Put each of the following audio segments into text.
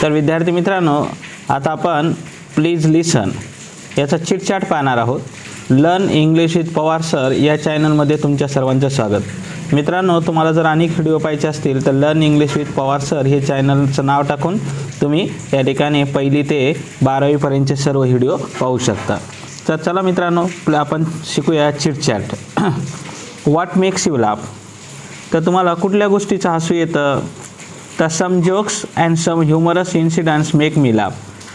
तर विद्यार्थी मित्रांनो, आता आपण प्लीज लिसन याचा चिट चॅट पाहणार आहोत. Learn English with Pawar sir या चॅनलमध्ये तुमच्या सर्वांचं स्वागत. मित्रांनो, तुम्हाला जर अनेक व्हिडिओ पाहिजे असतील तर learn English with Pawar sir हे चॅनलचं नाव टाकून तुम्ही या ठिकाणी 1ली ते 12वी पर्यंतचे सर्व व्हिडिओ पाहू शकता. तर चला मित्रांनो, आपण शिकूया chit chat. What makes you laugh. तर तुम्हाला कुठल्या गोष्टीचं हसू येतं? तर some jokes and some humorous incidents make me laugh.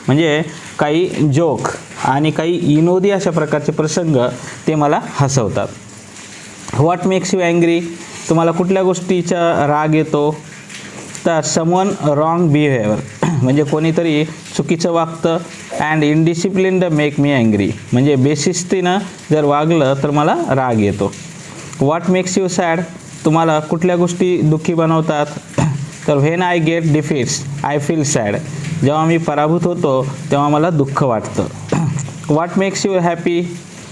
म्हणजे काही जोक आणि काही विनोदी अशा प्रकारचे प्रसंग ते मला हसवतात. What makes you angry. तुम्हाला कुठल्या गोष्टीचा राग येतो? तर समवन रॉंग बिहेवियर. म्हणजे कोणीतरी चुकीचं वागतं. And indisciplined make me angry. म्हणजे बेशिस्तीनं जर वागलं तर मला राग येतो. What makes you sad. तुम्हाला कुठल्या गोष्टी दुःखी बनवतात? तर when I get defeats I feel sad. जेव्हा मी पराभूत होतो तेव्हा मला दुःख वाटतं. What makes you happy.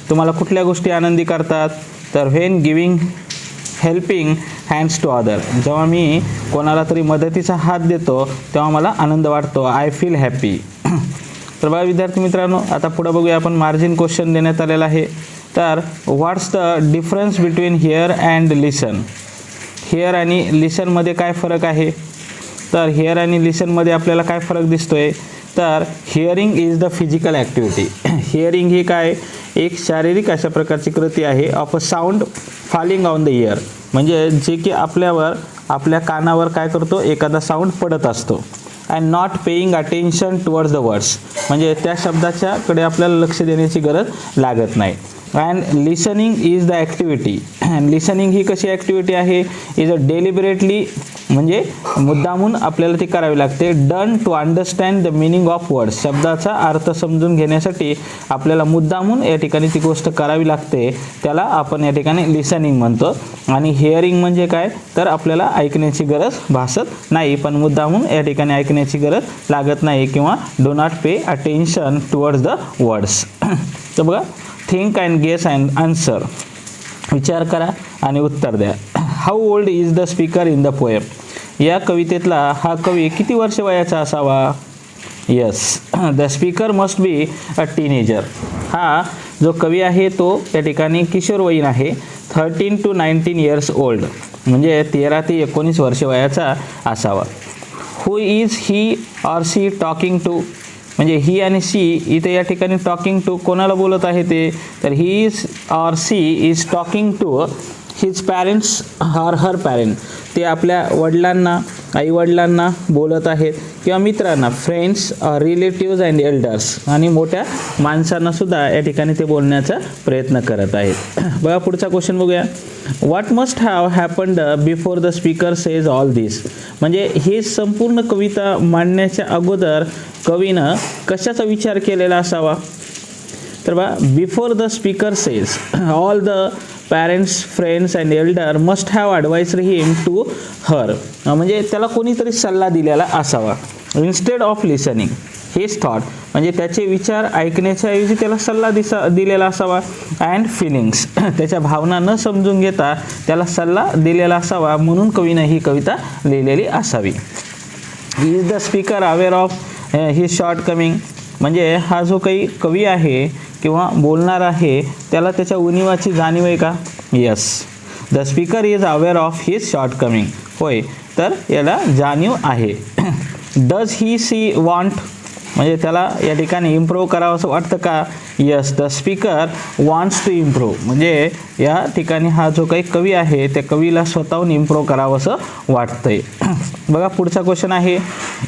तुम्हाला कुठल्या गोष्टी आनंदी करतात? तर when giving helping hands to other. जेव्हा मी कोणाला तरी मदतीचा हात देतो तेव्हा मला आनंद वाटतो. I feel happy. तर बघा विद्यार्थी मित्रांनो, आता पुढे बघूया आपण. मार्जिन क्वेश्चन देण्यात आलेला आहे. तर what's the difference between hear and listen. Hear आणि लिसनमध्ये काय फरक आहे? तर हिअर आणि लिसनमध्ये आपल्याला काय फरक दिसतोय? तर hearing is the physical activity. Hearing ही काय? एक शारीरिक अशा प्रकारची कृती आहे. Of a sound falling on the ear. म्हणजे जे की आपल्या कानावर काय करतो? एखादा साऊंड पडत असतो. And not paying attention towards the words. म्हणजे त्या शब्दाच्याकडे आपल्याला लक्ष देण्याची गरज लागत नाही. And listening is the activity. Listening ही कशी ॲक्टिव्हिटी आहे? Is a deliberately. म्हणजे मुद्दामून आपल्याला ती करावी लागते. Done to understand the meaning of words. शब्दाचा अर्थ समजून घेण्यासाठी आपल्याला मुद्दामून या ठिकाणी ती गोष्ट करावी लागते. त्याला आपण या ठिकाणी लिसनिंग म्हणतो. आणि हिअरिंग म्हणजे काय? तर आपल्याला ऐकण्याची गरज भासत नाही, पण मुद्दामून या ठिकाणी ऐकण्याची गरज लागत नाही, किंवा do not pay attention towards the words. तर बघा, think and guess and answer. विचार करा आणि उत्तर द्या. How old is the speaker in the poem. या कवितेतला हा कवी किती वर्ष वयाचा असावा? Yes, the speaker must be a teenager. हा जो कवी आहे तो या ठिकाणी किशोरवयीन आहे. 13 to 19 years ओल्ड. म्हणजे 13 ते 19 वर्ष वयाचा असावा. Who is he or she talking to. म्हणजे ही आणि सी इथे या ठिकाणी टॉकिंग टू कोणाला बोलत आहे ते? तर he is or she is talking to his parents or her parent. ते आपल्या वडिलांना, आईवडिलांना बोलत आहेत, किंवा मित्रांना, फ्रेंड्स, रिलेटिव्ज अँड एल्डर्स, आणि मोठ्या माणसांना सुद्धा या ठिकाणी ते बोलण्याचा प्रयत्न करत आहेत. बघा पुढचा क्वेश्चन बघूया. What must have happened before the speaker says all this. म्हणजे ही संपूर्ण कविता मांडण्याच्या अगोदर कवीनं कशाचा विचार केलेला असावा? तर बघा, before the speaker says all the parents, friends and elder must have advised him to her. म्हणजे त्याला कोणीतरी सल्ला दिलेला असावा. Instead of listening his thought. म्हणजे त्याचे विचार ऐकण्याच्या ऐवजी त्याला सल्ला दिलेला असावा. And feelings. त्याच्या भावना न समजून घेता त्याला सल्ला दिलेला असावा, म्हणून कवीनं ही कविता लिहिलेली असावी. Is the speaker aware of his shortcoming. म्हणजे हा जो काही कवी आहे किंवा बोलणार आहे त्याला त्याच्या उणिवाची जाणीव आहे का? Yes, the speaker is aware of his shortcoming. होय, तर याला जाणीव आहे. Does he she want. म्हणजे त्याला या ठिकाणी इम्प्रूव्ह करावं असं वाटतं का? Yes, the speaker wants to improve. म्हणजे या ठिकाणी हा जो काही कवी आहे त्या कवीला स्वतःहून इम्प्रूव्ह करावं असं वाटतंय. बघा पुढचा क्वेश्चन आहे.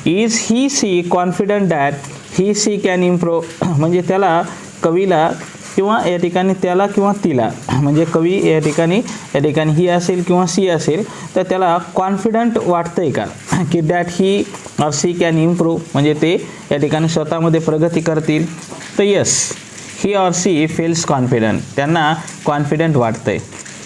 Is he she confident that he she can improve. म्हणजे त्याला, कवीला, किंवा या ठिकाणी त्याला किंवा तिला, म्हणजे कवी या ठिकाणी ही असेल किंवा सी असेल, तर त्याला कॉन्फिडंट वाटतंय का की that he or she can improve. म्हणजे ते या ठिकाणी स्वतःमध्ये प्रगती करतील. तर yes, he or she feels confident. त्यांना कॉन्फिडंट वाटतंय.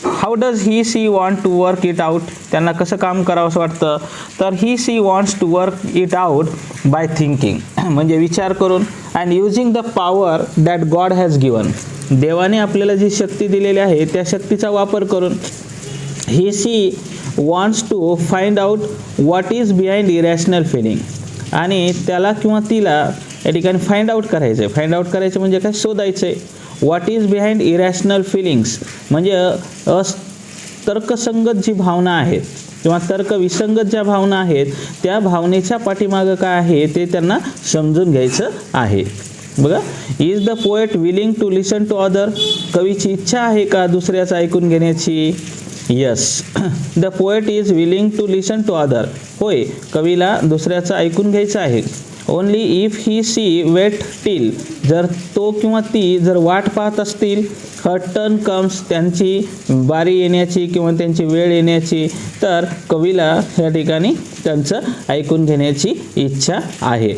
How does he she want to work it out. त्यांना कसं काम करावं असं वाटतं? तर he she wants to work it out by thinking. म्हणजे विचार करून. And using the power that God has given. देवाने आपल्याला जी शक्ती दिलेली आहे त्या शक्तीचा वापर करून. He she wants to find out what is behind irrational feeling. आणि त्याला किंवा तिला या ठिकाणी फाइंड आउट करायचं आहे. फाइंड आउट करायचं म्हणजे काय, शोधायचं आहे. What is behind irrational feelings, म्हणजे तर्कसंगत जी भावना आहेत किंवा तर्कविसंगत ज्या भावना आहेत त्या भावनेच्या पाठीमागं काय आहे ते त्यांना समजून घ्यायचं आहे. बघा, is the poet willing to listen to other, कवीची इच्छा आहे का दुसऱ्याचं ऐकून घेण्याची. Yes, the poet is willing to listen to other, होय कवीला दुसऱ्याचं ऐकून घ्यायचं आहे. Only if he she wait till, जर तो किंवा ती जर वाट पाहत असतील, हर टर्न कम्स, त्यांची बारी येण्याची किंवा त्यांची वेळ येण्याची, तर कवीला या ठिकाणी त्यांचं ऐकून घेण्याची इच्छा आहे.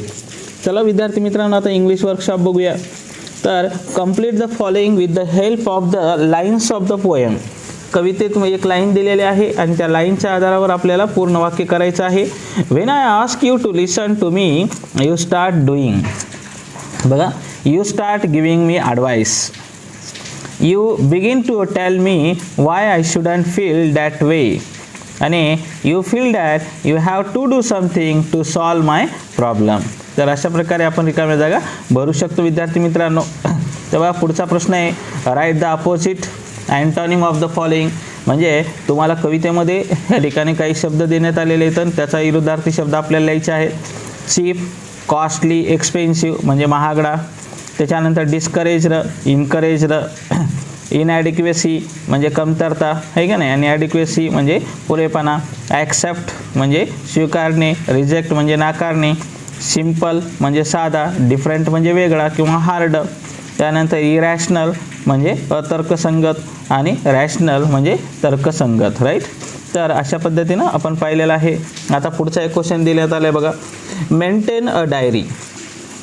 चला विद्यार्थी मित्रांनो, आता इंग्लिश वर्कशॉप बघूया. तर complete the following with the help of the lines of the poem. कवितेत एक लाईन दिलेली आहे आणि त्या लाईनच्या आधारावर आपल्याला पूर्ण वाक्य करायचं आहे. When I ask you to listen to me, you start doing. बघा, you start giving me advice. You begin to tell me why I shouldn't feel that way, आणि you feel that you have to do something to solve my problem. तर अशा प्रकारे आपण रिकाम्या जागा भरू शकतो विद्यार्थी मित्रांनो. तेव्हा पुढचा प्रश्न आहे, write the opposite antonym of the following. म्हणजे तुम्हाला कवितेमध्ये या ठिकाणी काही शब्द देण्यात आलेले आहेत आणि त्याचा विरुद्धार्थी शब्द आपल्याला लिहायचे आहे. चीप, कॉस्टली, एक्सपेन्सिव्ह म्हणजे महागडा. त्याच्यानंतर डिस्करेज्ड, इनकरेज्ड, इनॲडिक्वेसी म्हणजे कमतरता आहे का नाही, आणि ॲडिक्वेसी म्हणजे पुरेपणा. ॲक्सेप्ट म्हणजे स्वीकारणे, रिजेक्ट म्हणजे नाकारणे, सिम्पल म्हणजे साधा, डिफरंट म्हणजे वेगळा किंवा हार्ड. त्यानंतर इरॅशनल म्हणजे अतर्कसंगत आणि रॅशनल म्हणजे तर्कसंगत. राईट. तर अशा पद्धतीनं आपण पाहिलेलं आहे. आता पुढचा एक क्वेश्चन दिल्यात आलं आहे बघा. Maintain a diary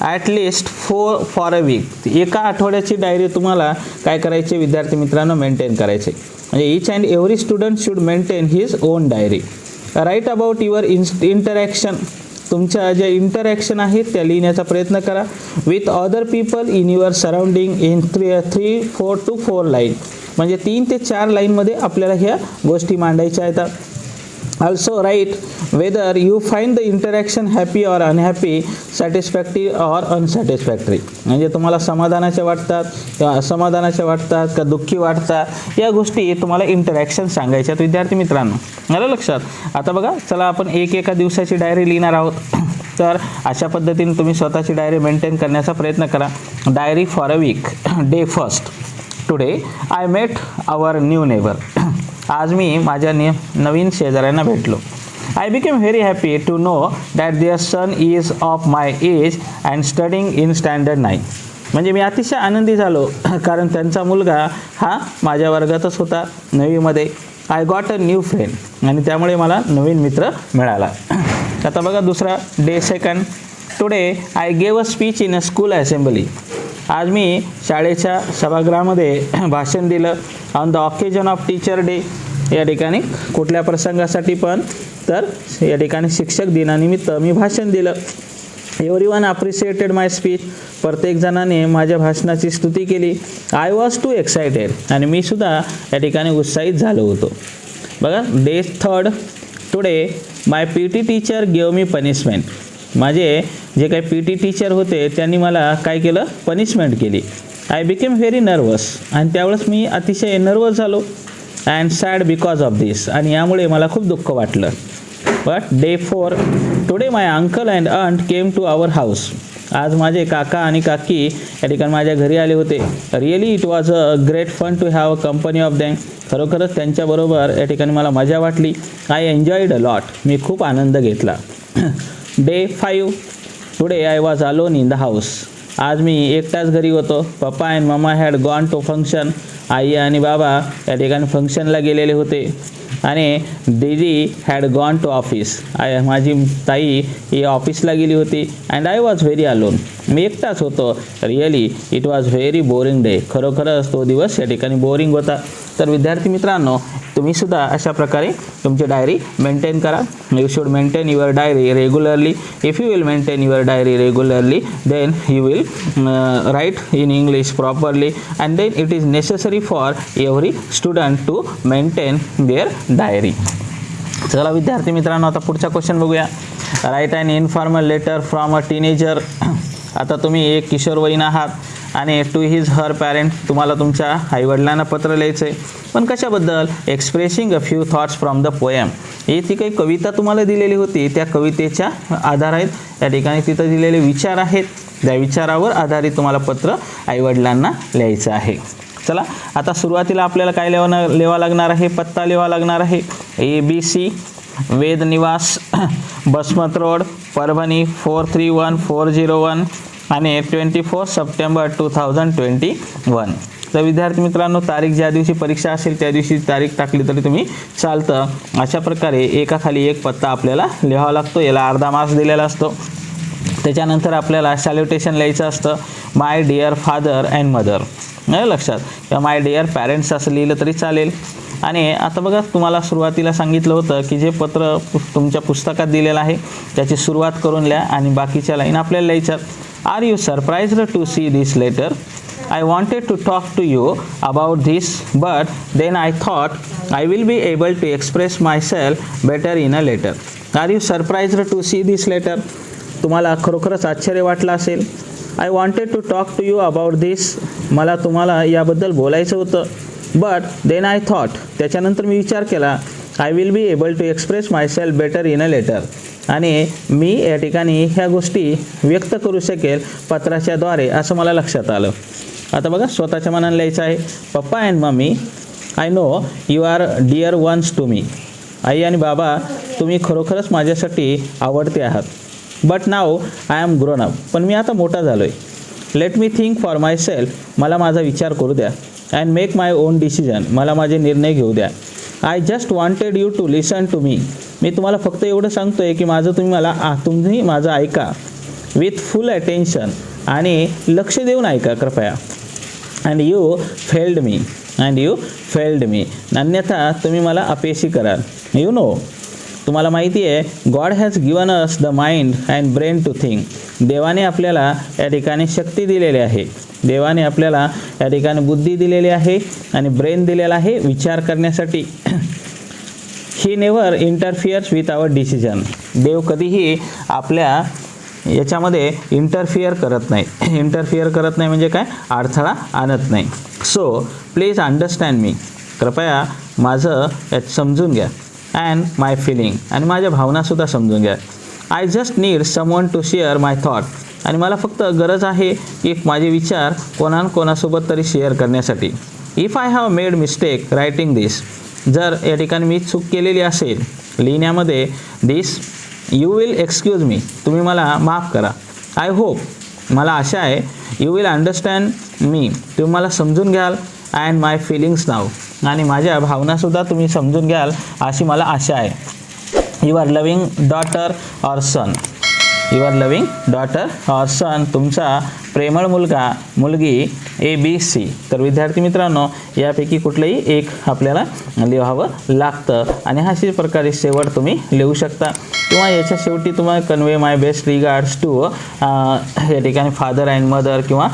at least for a weak. एका आठवड्याची डायरी तुम्हाला काय करायची विद्यार्थी मित्रांनो, मेंटेन करायचे. म्हणजे each and every student should maintain his own diary. Write about your interaction. तुमच्या ज्या इंटरॅक्शन आहेत त्या लिहिण्याचा प्रयत्न करा. With other people in your surrounding in 3-4 to 4 line. म्हणजे 3 ते 4 लाईनमध्ये आपल्याला ह्या गोष्टी मांडायच्या आहेत. Also write whether you find the interaction happy or unhappy, satisfactory or unsatisfactory. म्हणजे तुम्हाला समाधानाच्या वाटतात किंवा असमाधानाच्या वाटतात का दुःखी वाटतात, या गोष्टी तुम्हाला इंटरॅक्शन सांगायच्यात विद्यार्थी मित्रांनो. आलं लक्षात. आता बघा, चला आपण एका दिवसाची डायरी लिहिणार आहोत. तर अशा पद्धतीने तुम्ही स्वतःची डायरी मेंटेन करण्याचा प्रयत्न करा. Diary for a week. Day first. Today I met our new neighbour. आज मी माझ्या नवीन शेजाऱ्यांना भेटलो. I became very happy to know that their son is of my age and studying in standard 9. म्हणजे मी अतिशय आनंदी झालो कारण त्यांचा मुलगा हा माझ्या वर्गातच होता 9वीमध्ये. I got a new friend. आणि त्यामुळे मला नवीन मित्र मिळाला. आता बघा दुसरा. Day second. Today I gave a speech in a school assembly. आज मी शाळेच्या सभागृहामध्ये भाषण दिलं. On the occasion of teacher day. या ठिकाणी कुठल्या प्रसंगासाठी पण, तर या ठिकाणी शिक्षक दिनानिमित्त मी भाषण दिलं. Everyone appreciated my speech. प्रत्येक जणाने माझ्या भाषणाची स्तुती केली. I was too excited. आणि मी सुद्धा या ठिकाणी उत्साहित झालो होतो. बघा. Day third. Today my PT teacher gave me punishment. माझे जे काही PT टीचर होते त्यांनी मला काय केलं, पनिशमेंट केली. I became very nervous. आणि त्यावेळेस मी अतिशय नर्वस झालो. And sad because of this. आणि यामुळे मला खूप दुःख वाटलं. But day 4. Today my uncle and aunt came to our house. आज माझे काका आणि काकी या ठिकाणी माझ्या घरी आले होते. Really it was a great fun to have a company of them. खरोखरच त्यांच्याबरोबर या ठिकाणी मला मजा वाटली. I enjoyed a lot. मी खूप आनंद घेतला. Day 5. Today I was alone in the house. आज मी एकटाच घरी होतो. Papa and mamma had gone to function. आई आणि बाबा या ठिकाणी फंक्शनला गेलेले होते. आणि दीदी हॅड गॉन टू ऑफिस. माझी ताई ही ऑफिसला गेली होती. And I was very alone. मी एकटाच होतो. Really it was very boring day. खरोखरच तो दिवस या ठिकाणी बोरिंग होता. तर विद्यार्थी मित्रांनो, तुम्ही सुद्धा अशा प्रकारे तुमची डायरी मेंटेन करा. You should maintain your diary regularly. If you will maintain your diary regularly, then you will write in English properly. And then it is necessary for every student to maintain their diary. चला विद्यार्थी मित्रांनो, आता पुढचा question बघूया. Write an informal letter from a teenager. आता तुम्ही एक किशोरवयीन आहात आणि टू हिज हर पॅरेंट, तुम्हाला तुमच्या आईवडिलांना पत्र लिहायचं आहे. पण कशाबद्दल? Expressing a few thoughts from the poem. ही ती काही कविता तुम्हाला दिलेली होती, त्या कवितेच्या आधार आहेत या ठिकाणी तिथं दिलेले विचार आहेत, त्या विचारावर आधारित तुम्हाला पत्र आईवडिलांना लिहायचं आहे. चला आता सुरुवातीला आपल्याला काय लिहावं लागणार आहे? पत्ता लिहावा लागणार आहे. ABC वेद निवास, बसमत रोड, परभणी 431401 आणि 24 सप्टेंबर 2021. तर विद्यार्थी मित्रांनो, तारीख ज्या दिवशी परीक्षा असेल त्या दिवशी तारीख टाकली तरी तुम्ही चालतं. अशा प्रकारे एकाखाली एक पत्ता आपल्याला लिहावा लागतो. याला अर्धा मार्क्स दिलेला असतो. त्याच्यानंतर आपल्याला सॅल्युटेशन लिहायचं असतं. My dear father and mother, लक्षात, किंवा माय डिअर पॅरेंट्स असं लिहिलं तरी चालेल. आणि आता बघा, तुम्हाला सुरुवातीला सांगितलं होतं की जे पत्र तुमच्या पुस्तकात दिलेलं आहे त्याची सुरुवात करून लिहा आणि बाकीच्या लाईन आपल्याला लिहायच्यात. Are you surprised to see this letter? I wanted to talk to you about this, but then I thought I will be able to express myself better in a letter. Are you surprised to see this letter? तुम्हाला खरोखरच आश्चर्य वाटलं असेल. I wanted to talk to you about this. मला तुम्हाला याबद्दल बोलायचं होतं. But then I thought, त्याच्यानंतर मी विचार केला, I will be able to express myself better in a letter. आणि मी या ठिकाणी ह्या गोष्टी व्यक्त करू शकेल पत्राच्या द्वारे असं मला लक्षात आलं. आता बघा, स्वतःच्या मनाने लिहायचं आहे. Papa and mummy, I know you are dear ones to me. आई आणि बाबा, तुम्ही खरोखरच माझ्यासाठी आवडते आहात. But now I am grown up, पण मी आता मोठा झालो आहे. Let me think for myself, मला माझा विचार करू द्या. And make my own decision, मला माझे निर्णय घेऊ द्या. I just wanted you to listen to me. मी तुम्हाला फक्त एवढं सांगतो आहे की तुम्ही माझं ऐका विथ फुल अटेन्शन, आणि लक्ष देऊन ऐका कृपया. अँड यू फेल्ड मी, अन्यथा तुम्ही मला अपयशी कराल. यू नो, तुम्हाला माहिती आहे, God has given us the mind and brain to think. देवाने आपल्याला या ठिकाणी शक्ती दिलेली आहे. देवाने आपल्याला या ठिकाणी बुद्धी दिलेली आहे आणि ब्रेन दिलेला आहे विचार करण्यासाठी. He never interferes with our decision. देव कधीही आपल्या याच्यामध्ये इंटरफिअर करत नाही. इंटरफिअर करत नाही म्हणजे काय? अडथळा आणत नाही. सो प्लीज अंडरस्टँड मी, कृपया माझं यात समजून घ्या. अँड माय फिलिंग, आणि माझ्या भावनासुद्धा समजून घ्या. I just need someone to share my thought, आणि मला फक्त गरज आहे की माझे विचार कोणासोबत तरी शेअर करण्यासाठी. If I have made mistake writing this, जर या ठिकाणी मी चूक केलेली असेल लिहिण्यामध्ये this, you will excuse me, तुम्ही मला माफ करा. आय होप, मला आशा आहे, यू विल अंडरस्टँड मी, तुम्ही मला समजून घ्याल. अँड माय फिलिंग्स नाव, आणि माझ्या भावनासुद्धा तुम्ही समजून घ्याल अशी मला आशा आहे. Your loving daughter or son, your loving daughter or son, तुमचा प्रेमळ मुलगी ABC. तर विद्यार्थी मित्रांनो, यापैकी कुठलंही एक आपल्याला लिहावं लागतं आणि अशाच प्रकारे शेवट तुम्ही लिहू शकता. किंवा याच्या शेवटी तुम्हाला convey my best regards to या ठिकाणी फादर अँड मदर किंवा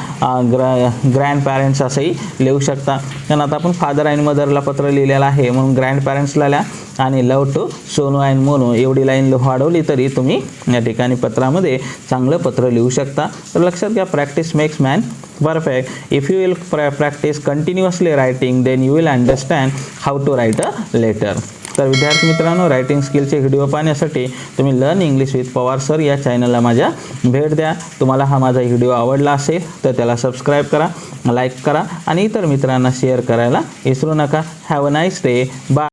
ग्रँड पॅरेंट्स असंही लिहू शकता. कारण आता आपण फादर अँड मदरला पत्र लिहिलेलं आहे म्हणून ग्रँड पॅरेंट्सला लिहा, आणि लव टू सोनू अँड मोनू एवढी लाईन वाढवली तरी तुम्ही या ठिकाणी पत्रामध्ये चांगलं पत्र लिहू शकता. तर लक्षात घ्या, practice makes man perfect. If you will practise continuously writing, then you will understand how to write a letter. तर विद्यार्थी मित्रांनो, रायटिंग स्किलचे व्हिडिओ पाहण्यासाठी तुम्ही learn English with Pawar sir या चॅनलला माझ्या भेट द्या. तुम्हाला हा माझा व्हिडिओ आवडला असेल तर त्याला सबस्क्राईब करा, लाईक करा आणि इतर मित्रांना शेअर करायला विसरू नका. Have a nice day. Bye.